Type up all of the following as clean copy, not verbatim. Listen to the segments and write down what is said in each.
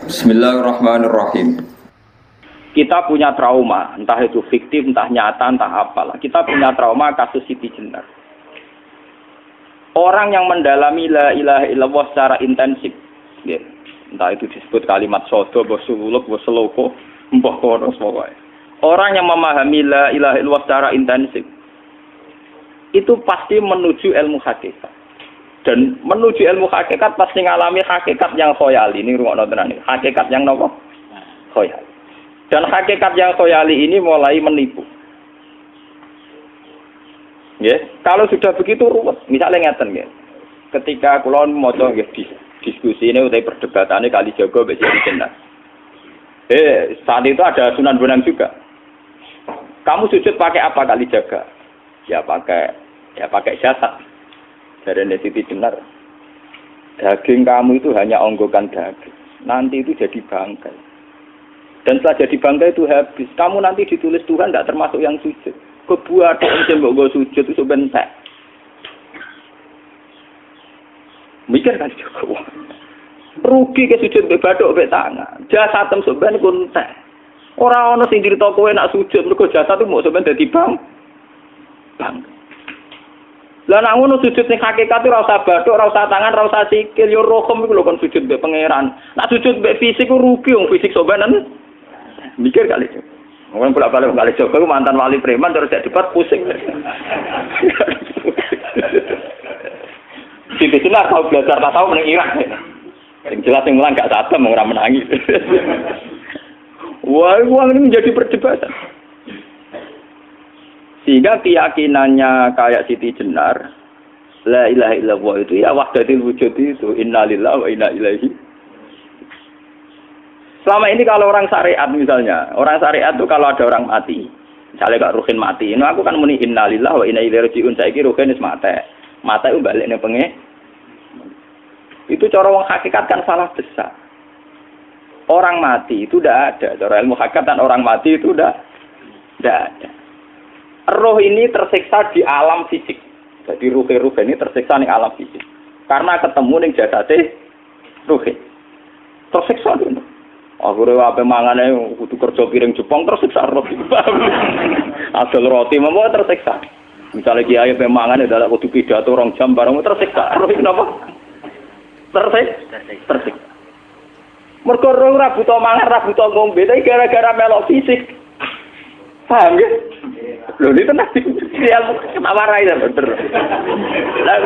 Bismillahirrahmanirrahim. Kita punya trauma, entah itu fiktif, entah nyata, entah apalah. Kita punya trauma kasus Siti Jenar. Orang yang mendalami la ilaha illallah secara intensif, ya, entah itu disebut kalimat sodo, bosuluk, boseloko, mbah kono pokoknya. Orang yang memahami la ilaha illallah secara intensif, itu pasti menuju ilmu hakikat. Dan menuju ilmu hakikat pasti ngalami hakikat yang khoyali. Ini rungokno tenan iki. Hakikat yang napa? Khoyali. Dan hakikat yang khoyali ini mulai menipu. Ya, kalau sudah begitu ruwet. Misalnya ngeten nggih. Ketika kula maca nggih diskusi ini utai perdebatannya kali jago mbek Siti Jenar. Saat itu ada Sunan Bonang juga. Kamu sujud pakai apa kali jaga? Ya pakai jasad. Dari Siti Jenar, daging kamu itu hanya onggokan daging. Nanti itu jadi bangkai. Dan setelah jadi bangkai itu habis. Kamu nanti ditulis Tuhan tidak termasuk yang sujud. Kebuat yang mbok sujud itu bentek. Mikir kan juga. Rugi ke sujud mbek bathuk mbek tangan. Jasad tem sampean ku entek. Ora ana sing crita kowe nak sujud mergo jasad itu mbok sampean dadi bang. Lah nek ngono sujud ning hakikat ora usah bathuk, ora usah tangan, ora usah sikil, yo rohem iku lho kon sujud mbek pangeran. Nek sujud mbek fisik ku rugi wong fisik sobanan. Mikir kali. Wong bolak-balik kali Joko mantan wali preman terus jadi debat pusing. Siti Jenar tahu belajar tasawuf ning Irak. Sing jelas sing mulang gak satem ora menangi. Wah, uang ini menjadi perdebatan. Sehingga keyakinannya kayak Siti Jenar, la ilaha illallah itu ya wahdatul wujud itu, innalillahi wa inna ilaihi. Selama ini kalau orang syariat misalnya, orang syariat itu kalau ada orang mati, misalnya Kak Ruhin mati, ini aku kan muni innalillahi wa inna ilaihi raji'un, saiki Ruhin wis mate. Mate itu balik ning penge. Itu cara wong hakikat kan salah besar. Orang mati itu tidak ada, cara ilmu hakikat dan orang mati itu tidak ada. Roh ini tersiksa di alam fisik. Jadi ruh ini tersiksa di alam fisik. Karena ketemu ning jasate ruh. Tersiksa itu. Akhire ape mangane kudu kerja piring Jepang tersiksa roh. Asal roti memang tersiksa. Misalnya kiai ape mangane dadak kudu pidato 2 jam bareng tersiksa. Roh iki napa? Tersiksa. Mergo roh ora buta mangan, ora buta ngombe, tapi gara-gara melok fisik. Paham ya? Loh ini tenang kenapa raya bener. Lah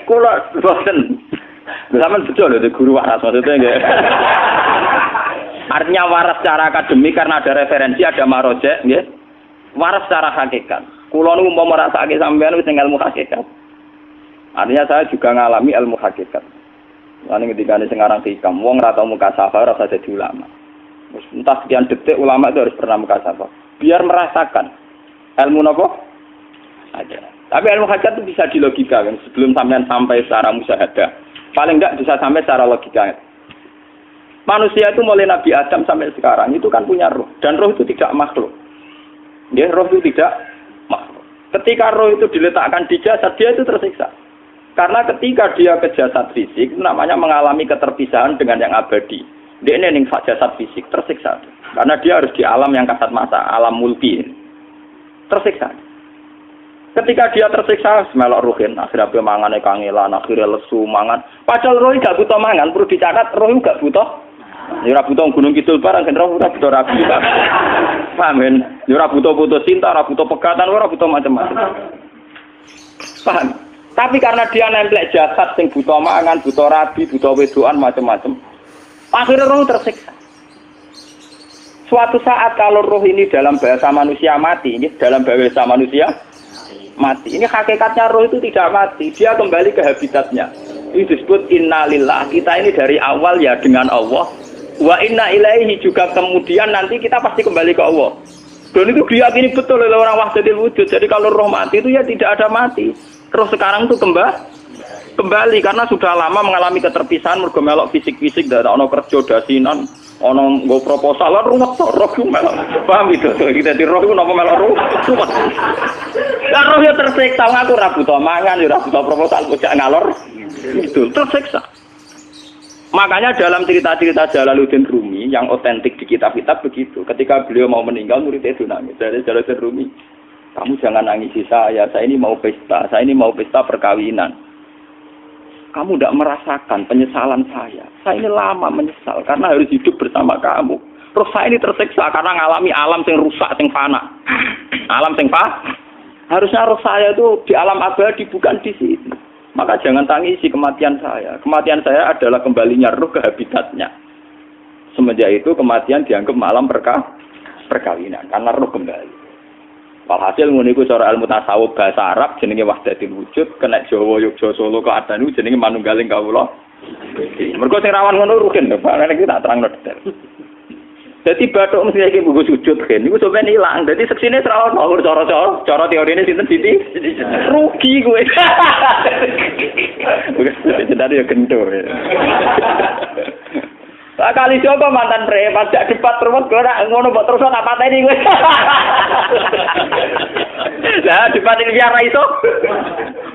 kula boten. Sampeyan betul lho guru waras maksudnya nggih. Artinya waras secara akademik karena ada referensi, ada marojek nggih. Waras secara hakikat. Kula niku mau merasake sampeyan wis ilmu hakikat. Artinya saya juga ngalami ilmu hakikat. Lan ketika sing aran hikam wong ora tau muka safar ora usah dadi ulama. Entah sekian detik ulama itu harus pernah muka safar. Biar merasakan ilmu nopo ada. Tapi ilmu hakikat itu bisa dilogikakan sebelum sampai secara musyahadah. Paling enggak bisa sampai secara logika. Manusia itu mulai Nabi Adam sampai sekarang itu kan punya roh dan roh itu tidak makhluk. Ya, roh itu tidak makhluk. Ketika roh itu diletakkan di jasad dia itu tersiksa. Karena ketika dia ke jasad fisik namanya mengalami keterpisahan dengan yang abadi. Dia ini ning jasad fisik tersiksa. Karena dia harus di alam yang kasat mata, alam mulki. Tersiksa. Ketika dia tersiksa, semelok ruhin, akhirnya dia mangane kangelan, akhirnya lesu mangan. Padahal roh gak butuh mangan, perlu dicatat roh gak butuh. Ya ora butuh gunung kidul barang, kan roh ora butuh rabi. Paham kan? Ya ora butuh putus cinta, ora butuh pegatan, ora butuh macam-macam. Paham? Tapi karena dia nemplek jasad sing butuh mangan, butuh rabi, butuh wedoan macam-macam. Akhirnya roh tersiksa. Suatu saat kalau roh ini dalam bahasa manusia mati, ini dalam bahasa manusia mati. Ini hakikatnya roh itu tidak mati, dia kembali ke habitatnya. Ini disebut innalillah. Kita ini dari awal ya dengan Allah. Wa inna ilaihi juga kemudian nanti kita pasti kembali ke Allah. Dan itu diyakini betul oleh orang wahdatul wujud. Jadi kalau roh mati itu ya tidak ada mati. Roh sekarang itu kembali karena sudah lama mengalami keterpisahan mergo melok fisik-fisik dan ono kerja dasinan. Ono nggo proposal ruwet roh ku melok. Paham itu? Kita di roh ku napa melok roh? Lah roh ya tersiksa aku ora butuh mangan, ora butuh proposal kok ngalor. Itu tersiksa. Makanya dalam cerita-cerita Jalaluddin Rumi yang otentik di kitab-kitab begitu. Ketika beliau mau meninggal, muridnya itu nangis. Dari Jalaluddin Rumi, kamu jangan nangisi saya ini mau pesta, saya ini mau pesta perkawinan. Kamu tidak merasakan penyesalan saya. Saya ini lama menyesal karena harus hidup bersama kamu. Terus saya ini tersiksa karena ngalami alam yang rusak, yang fana. Alam yang fana. Harusnya roh saya itu di alam abadi, bukan di sini. Maka jangan tangisi kematian saya. Kematian saya adalah kembalinya roh ke habitatnya. Semenjak itu kematian dianggap malam perkawinan. Karena roh kembali. Walhasil ngono iku cara ilmu tasawuf bahasa Arab jenenge wahdatul wujud, kena Jawa Yogyakarta Solo keadaan jenenge manunggaling kawula. Mergo sing rawan ngono rugen lho, Pak. Nek tak terangno detail. Dadi bathuk mesti iki buku sujud kan. Niku sampeyan ilang. Dadi seksine ora ono cara teorine sinten Siti? Rugi kowe. Wis jadi ya gento. Pak kali coba mantan preman jak debat terus ora ngono mbok terus tak pateni kowe. Lah debat ini biar ra iso.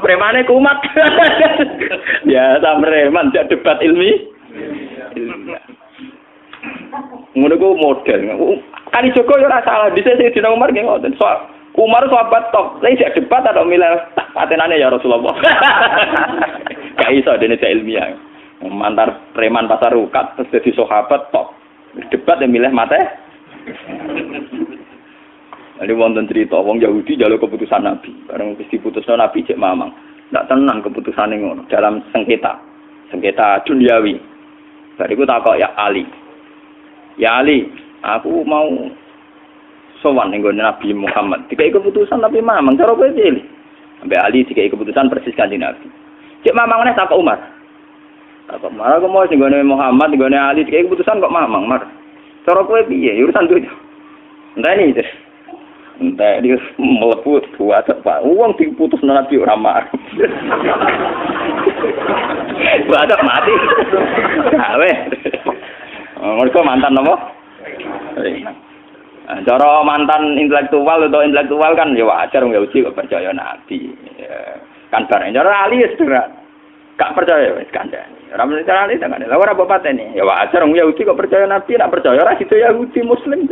Premane kumat. Ya sam preman jak debat ilmi. Ngono ku model. Kali Joko yo ora salah. Dise sing dina Umar nggih ngoten. Umar sahabat top. Lah jak debat atau milih tak patenane ya Rasulullah. Gak iso dene ilmiah. Mantar preman pasar rukat terus jadi sahabat top debat yang milih mate. Jadi wonten cerita wong Yahudi njaluk keputusan Nabi bareng wis diputusno Nabi cek mamang ndak tenang keputusane ngono dalam sengketa duniawi. Bariku takok ya Ali, aku mau sowan ning Nabi Muhammad dikai keputusan tapi mamang cara kowe pilih sampai Ali dikai keputusan persis kanjeng Nabi cek mamang meneh takok Umar. Apa marah aku mau singgone Muhammad, singgone Ali, kayak keputusan kok mamang mar. Cara kowe piye? Urusan duit. Entah ini, entah dia melepuh buat apa? Uang diputus Nabi ora mar. Buat mati. Gawe. Mereka mantan apa? Cara mantan intelektual kan ya wajar wong Yahudi kok percaya Nabi. Kan bareng cara Ali ya sederhana. Gak percaya wis kandhani. Ora mencara ali tenan. Lah ora bapatene. Ya wajar wong Yahudi kok percaya Nabi, nek percaya ora situ Yahudi Muslim.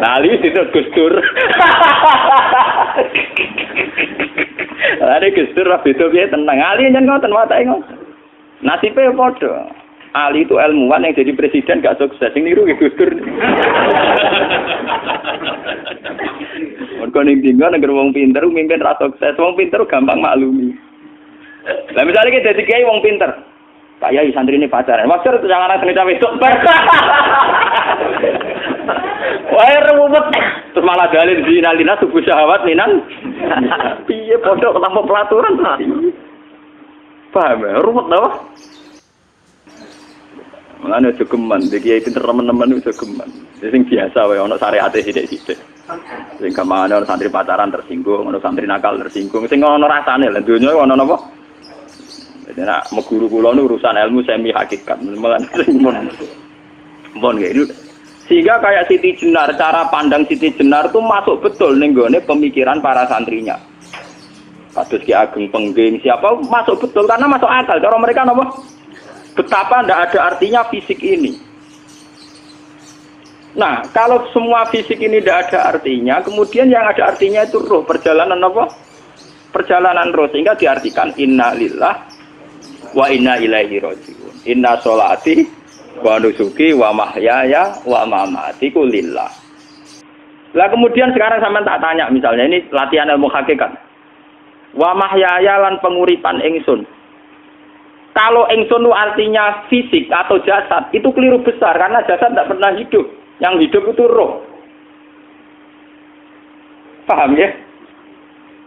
Lah ali situ Gus Dur. Lah Gus Dur beda piye tenang. Ali nyen ngoten watake ngoten. Nasibe padha. Ali itu ilmuwan yang jadi presiden gak sukses. Sing niru Gus Dur. Mergo ning dinggo nek wong pinter mimpin ra sukses. Wong pinter gampang maklumi. Lah misalnya kita jadi kiai wong pinter, kayak santri ini pacaran, maksud itu jangan langsung cawe itu. Wah ruwet, terus malah dalil zinalina subuh syahwat minan. Piye pondok tanpa pelaturan tadi. Paham ya? Ruwet tau? Mulane aja geman, iki kiai pinter teman-teman itu geman. Sing biasa wae ana syariate sithik-sithik. Sing kamane ana santri pacaran tersinggung, ana santri nakal tersinggung, sing ana rasane lha donya ana napa? Jadi nak guru kula nu urusan ilmu semi hakikat, mon gitu. Sehingga kayak Siti Jenar, cara pandang Siti Jenar itu masuk betul ning gone pemikiran para santrinya. Kados Ki Ageng Pengging siapa masuk betul karena masuk akal. Cara mereka napa? Betapa ndak ada artinya fisik ini. Nah, kalau semua fisik ini ndak ada artinya, kemudian yang ada artinya itu roh, perjalanan apa? Perjalanan roh, sehingga diartikan innalillah wa inna ilaihi raji'un. Inna sholati wa nusuki wa mahyaya wa mamati ku lillah. Lah kemudian sekarang sampean tak tanya misalnya ini latihan ilmu hakikat. Wa mahyaya lan penguripan ingsun. Kalau ingsun itu artinya fisik atau jasad, itu keliru besar karena jasad tidak pernah hidup. Yang hidup itu roh. Paham ya?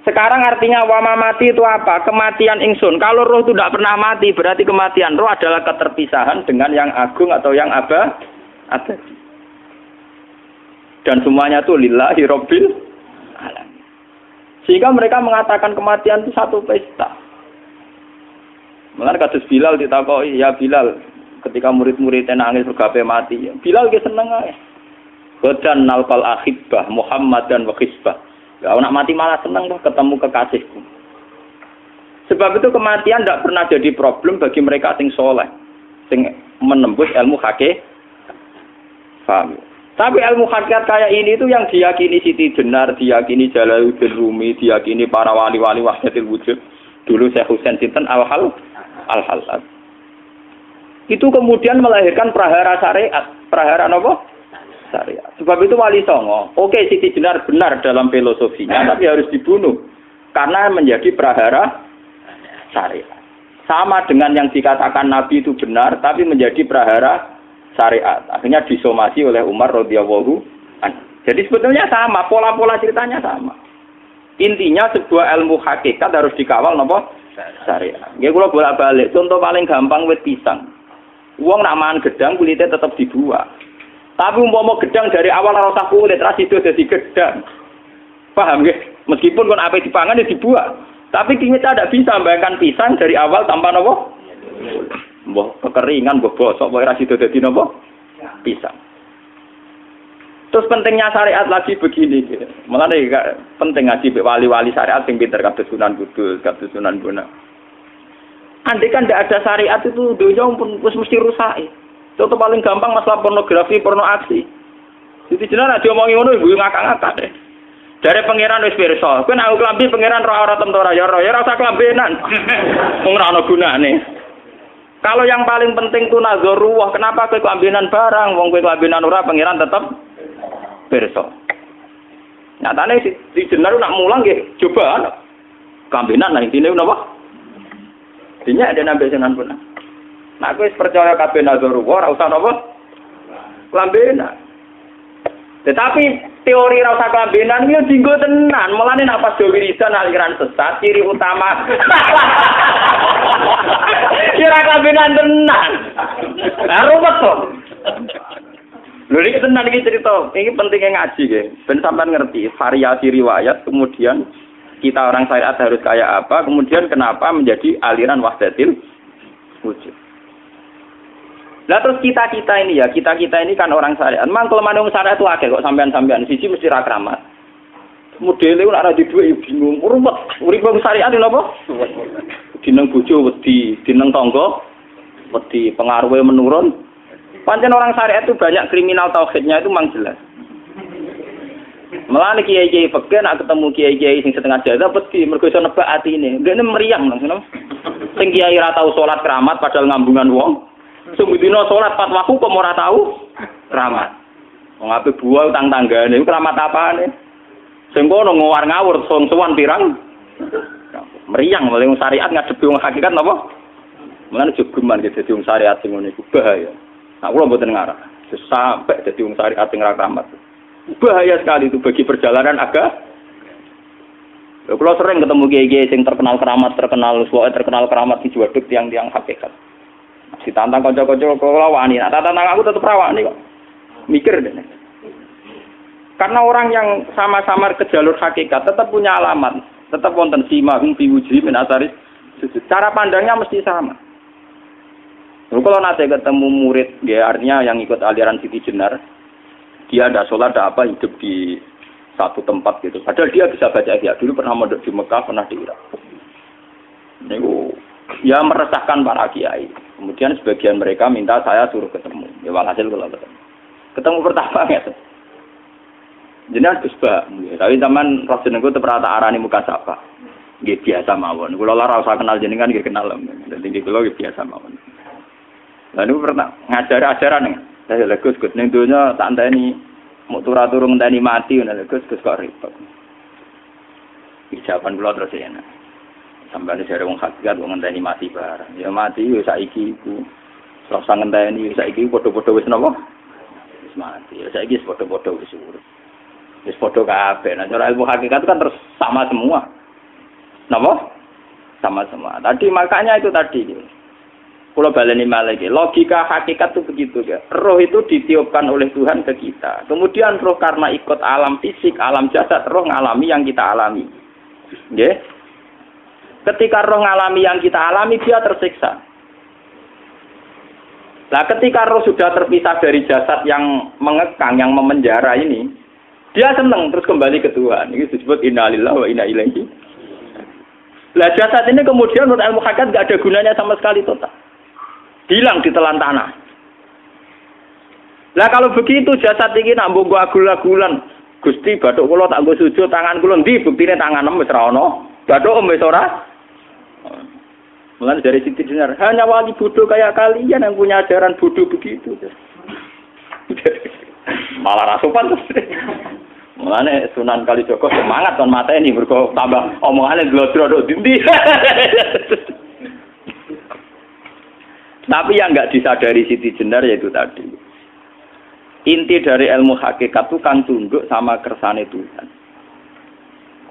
Sekarang artinya wama mati itu apa? Kematian ingsun. Kalau roh itu tidak pernah mati, berarti kematian roh adalah keterpisahan dengan yang agung atau yang abadi. Dan semuanya itu lillahi rabbil alamin. Sehingga mereka mengatakan kematian itu satu pesta. Mulane kados Bilal ditakoki, ya Bilal, ketika murid-muridnya nangis bergape mati, Bilal ge seneng ae. Godan nalqal ahibbah Muhammad dan wa hisbah. Ya, nak mati malah senang tuh ketemu kekasihku. Sebab itu kematian tidak pernah jadi problem bagi mereka sing soleh. sing menembus ilmu hakikat. Paham? Tapi ilmu hakikat kayak ini itu yang diyakini Siti Jenar, diyakini Jalaluddin Rumi, diyakini para wali-wali wahdatul wujud. Dulu Syekh Husain sinten Al-Halal. Itu kemudian melahirkan prahara syariat. Prahara apa? Syariat. Sebab itu Wali Songo, oke Siti Jenar benar dalam filosofinya, tapi harus dibunuh. Karena menjadi prahara syariat. Sama dengan yang dikatakan Nabi itu benar, tapi menjadi prahara syariat. Akhirnya disomasi oleh Umar radhiyallahu anhu. Jadi sebetulnya sama, pola-pola ceritanya sama. Intinya sebuah ilmu hakikat harus dikawal napa? Syariat. Nggih kula bolak-balik, contoh paling gampang wit pisang. Wong nak mangan gedang kulitnya tetap dibuang. Tapi umpama gedang dari awal ora usah kulit, ra sido dadi gedang. Paham nggih? Meskipun kon ape dipangan ya dibuang. Tapi kita tidak bisa membayangkan pisang dari awal tanpa napa? Mbah kekeringan, mbah bosok, mbah ra sido dadi napa? Pisang. Terus pentingnya syariat lagi begini, malah penting ngaji wali-wali syariat yang pinter kados Sunan Kudus, kados Sunan Bonang. Andai kan tidak ada syariat itu dunia pun mesti rusak. Contoh paling gampang masalah pornografi, porno aksi. Jadi jenengan aja omongi ngono ibu ngakak-ngakak deh. Dari pangeran wis pirsa, kowe nek klambi pangeran ora tentora ya ora usah klambenan. Wong ora ana gunane. Kalau yang paling penting itu nazarullah, kenapa kowe klambenan barang? Wong kowe klambenan ora pangeran tetep pirsa. Nyatane si Jenar nak mulang nggih coba klambenan nang intine napa? Dinya ada nabi Sunan Bonang. Nah, aku percaya kabeh nazarullah ora usah napa? Klambenan. Tetapi teori ora usah klambenan iki dienggo tenan. Mulane nek pas do wiridan aliran sesat ciri utama. Kira klambenan tenan. Lah ruwet to. Lho iki tenan iki cerita. Iki pentingnya ngaji nggih. Ben sampean ngerti variasi riwayat kemudian kita orang syariat harus kayak apa, kemudian kenapa menjadi aliran wahdatil wujud. Lah terus kita-kita ini kan orang syariat. Memang kelemahan orang syariat itu akeh kok sampean-sampean siji mesti ra kramat. Modele ora di duwe bingung, ruwet. Urip wong syariat lho apa? Dineng bojo wedi, dineng tangga wedi, pengaruhe menurun. Pancen orang syariat itu banyak kriminal tauhidnya itu memang jelas. Malah kiai-kiai fikih nak ketemu kiai-kiai sing setengah jadah wedi mergo iso nebak atine. Ndekne meriang langsung. Sing kiai ora tau salat keramat padahal ngambungan wong. Sing dina salat pas waktu kok ora tau keramat. Wong ape buah utang tanggane keramat apane? Sing kono ngawur-ngawur sowan pirang. Meriang mulai wong syariat ngadepi wong hakikat napa? Mulane jogeman dadi wong syariat sing ngene iku bahaya. Nah kula mboten ngarah. Sampai dadi wong syariat sing ra keramat. Bahaya sekali itu bagi perjalanan agama. Kalau sering ketemu kiai-kiai yang terkenal keramat di Juwaduk tiang-tiang hakikat. Ditantang kanca-kanca kula wani, nah tantang aku tetep rawani kok. Mikir deh. Karena orang yang sama-sama ke jalur hakikat tetap punya alamat, tetap wonten sima fi wujuhi min asaris sujud. Cara pandangnya mesti sama. Kalau nanti ketemu murid, ya artinya yang ikut aliran Siti Jenar, dia ada sholat, ada apa, hidup di satu tempat gitu. Padahal dia bisa baca ihya. Dulu pernah mondok di Mekah, pernah di Irak. Ini ya meresahkan para kiai. Kemudian sebagian mereka minta saya suruh ketemu. Ya walhasil kalau ketemu pertama ya. Jenengan Gus Ba. Tapi zaman Rasul niku terperata arani muka sapa. Nggih biasa mawon. Kula ora usah kenal jenengan nggih kenal. Dadi kula nggih biasa mawon. Lah niku pernah ngajar-ajaran. Saya Gus ning donya tak enteni mau turu-turu ngenteni mati ngono Gus kok repot. Ijaban kula terus ya. Sampai jare wong hakikat wong ngenteni mati barang. Ya mati yo saiki iku. Ora usah ngenteni saiki padha-padha wis napa? Wis mati. Ya saiki wis padha-padha wis urip. Wis padha kabeh. Nah cara ilmu hakikat itu kan terus sama semua. Napa? Sama semua. Tadi makanya itu tadi. Kalau baleni malaikat, logika hakikat itu begitu ya. Roh itu ditiupkan oleh Tuhan ke kita. Kemudian roh karena ikut alam fisik, alam jasad, roh ngalami yang kita alami. Nggih. Ketika roh ngalami yang kita alami, dia tersiksa. Nah, ketika roh sudah terpisah dari jasad yang mengekang, yang memenjara ini, dia senang terus kembali ke Tuhan. Ini disebut innalillahi wa inna ilaihi. Lah jasad ini kemudian menurut ilmu hakikat enggak ada gunanya sama sekali total. hilang ditelan tanah. Lah kalau begitu jasad iki nak mbok agul-agulan, Gusti bathuk kula tak nggo sujud tangan kula ndi buktine tangan wis ra ono. Bathuk wis ora. Mulane dari Siti Jenar, hanya wali bodoh kayak kalian yang punya ajaran bodoh begitu. Malah rasupan terus. Mulane Sunan Kalijaga semangat kon mateni mergo tambah omongane glodro nduk ndi. Tapi yang enggak disadari Siti Jenar yaitu tadi. Inti dari ilmu hakikat itu kan tunduk sama kersane Tuhan.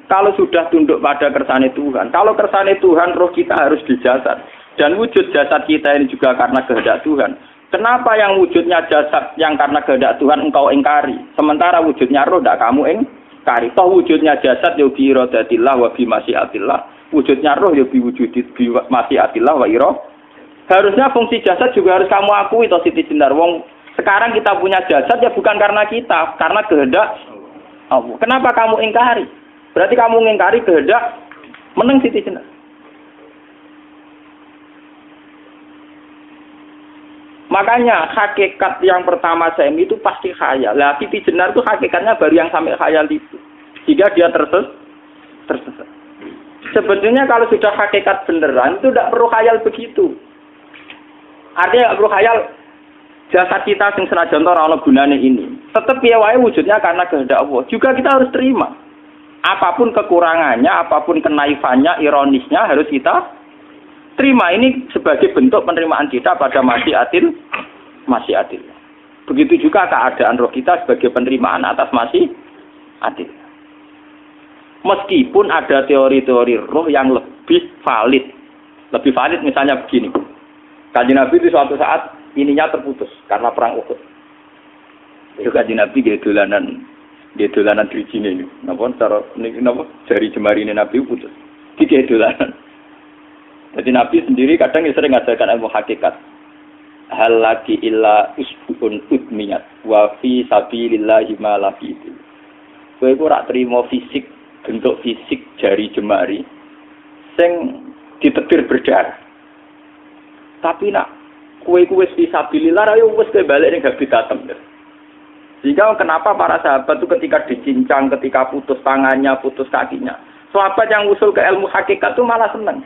Kalau sudah tunduk pada kersane Tuhan, kalau kersane Tuhan roh kita harus di jasad. Dan wujud jasad kita ini juga karena kehendak Tuhan. Kenapa yang wujudnya jasad yang karena kehendak Tuhan engkau ingkari? Sementara wujudnya roh tidak kamu ingkari. Toh wujudnya jasad ya bi iradatillah wa bi masyiatillah. Wujudnya roh ya bi wujudit bi masyiatillah wa ira. Harusnya fungsi jasad juga harus kamu akui toh Siti Jenar. Wong sekarang kita punya jasad ya bukan karena kita, karena kehendak Allah. Kenapa kamu ingkari? Berarti kamu ingkari kehendak meneng Siti Jenar. Makanya hakikat yang pertama Semi itu pasti khayal. Lah Siti Jenar itu hakikatnya baru yang sampai khayal itu. Jika dia tersesat. Sebetulnya kalau sudah hakikat beneran itu tidak perlu khayal begitu. Artinya tidak perlu khayal jasad kita sing senajan ora ana gunane ini. Tetap piye wae wujudnya karena kehendak Allah. Juga kita harus terima. Apapun kekurangannya, apapun kenaifannya, ironisnya harus kita terima. Ini sebagai bentuk penerimaan kita pada masyiatil. Begitu juga keadaan roh kita sebagai penerimaan atas masyiatil. Meskipun ada teori-teori roh yang lebih valid. Lebih valid misalnya begini. Kanjeng Nabi itu suatu saat ininya terputus karena perang Uhud. Itu Kanjeng Nabi nggih dolanan drijine ini. Napa cara niki napa jari jemarine Nabi putus. Iki dolanan. Jadi Nabi sendiri kadang sering ngajarkan ilmu hakikat. Hal lagi illa usbun udmiyat wa fi sabilillahi ma la fi. Kowe ora trimo fisik, bentuk fisik jari jemari sing ditetir berdarah. Tapi nak kowe wis fisabilillah ayo wis balik ning habitatem. Sehingga kenapa para sahabat itu ketika dicincang, ketika putus tangannya, putus kakinya, sahabat yang usul ke ilmu hakikat itu malah senang.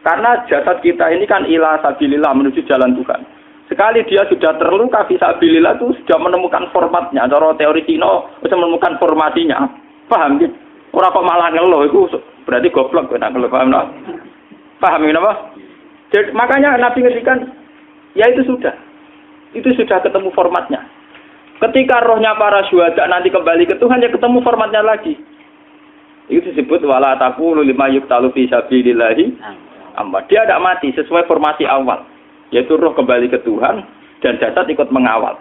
Karena jasad kita ini kan ila sabilillah menuju jalan Tuhan. Sekali dia sudah terluka fisabilillah itu sudah menemukan formatnya. Cara teori Cina sudah menemukan formasinya. Paham gitu? Ora kok malah ngeluh itu berarti goblok nek ngeluh paham no? Paham napa? Jadi makanya Nabi ngendikan ya itu sudah ketemu formatnya. Ketika rohnya para syuhada nanti kembali ke Tuhan ya ketemu formatnya lagi. Itu disebut wala taqulu lima yuqtalu fi sabilillahi amma. Dia tidak mati sesuai formasi awal, yaitu roh kembali ke Tuhan dan jasad ikut mengawal.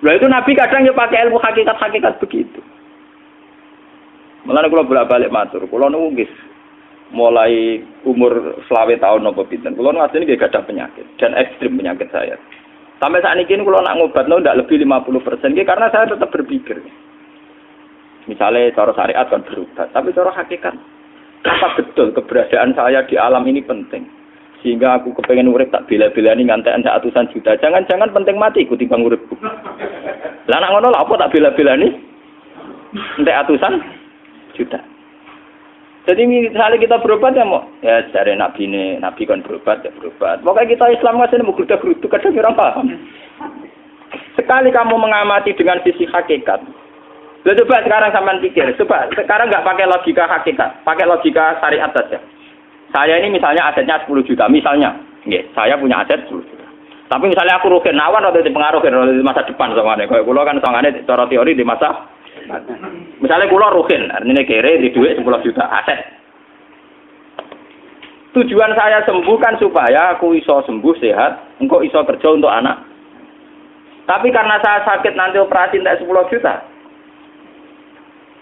Nah itu Nabi kadang ya pakai ilmu hakikat begitu. Mulane kula bolak-balik matur, kula nunggis mulai umur 20 tahun napa pinten. Kula nu asline nggih gadah penyakit dan ekstrim penyakit saya. Sampai saat ini kula nak ngobatno ndak lebih 50% nggih karena saya tetap berpikir. Misalnya cara syariat kan berobat, tapi cara hakikat apa betul keberadaan saya di alam ini penting. Sehingga aku kepengen urip tak bela-belani ngantekan ratusan juta. Jangan-jangan penting mati ku timbang uripku. Lah nek ngono lha apa tak bela-belani? Entek ratusan juta. Jadi misalnya kita berobat ya mau ya dari nabi kan berobat ya berobat. Pokoknya kita Islam masih mau gerutu kadang orang paham. Sekali kamu mengamati dengan sisi hakikat. Lalu coba sekarang sampean pikir, coba sekarang nggak pakai logika hakikat, pakai logika syariat saja. Saya ini misalnya asetnya 10 juta, misalnya, saya punya aset 10 juta. Tapi misalnya aku rugi nawan atau dipengaruhi di masa depan sama nih, kalau kulo kan sangane cara teori di masa. Misalnya kulo rugen, artinya kere di duit 10 juta aset. Tujuan saya sembuh kan supaya aku iso sembuh sehat, engkau iso kerja untuk anak. Tapi karena saya sakit nanti operasi tidak 10 juta.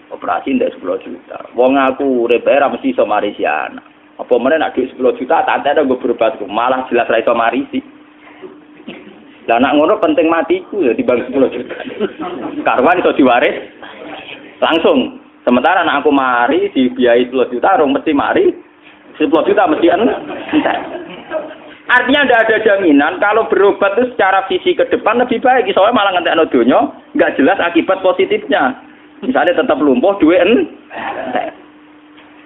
Operasi tidak 10 juta. Wong aku repera mesti iso marisi anak. Apa meneh nek duit 10 juta tak ada gue berobat malah jelas ra iso marisi. Lah nek ngono penting matiku ya dibanding 10 juta. Karwan iso diwaris langsung. Sementara anak aku mari dibiayai 10 juta rong mesti mari 10 juta mesti entek. Artinya tidak ada jaminan kalau berobat itu secara visi ke depan lebih baik. Soalnya malah ngentekno donya nggak jelas akibat positifnya. Misalnya tetap lumpuh duwe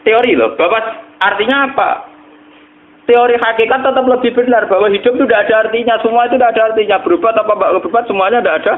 teori loh. Bapak artinya apa? Teori hakikat tetap lebih benar bahwa hidup itu tidak ada artinya. Semua itu tidak ada artinya. Berobat apa enggak berobat semuanya tidak ada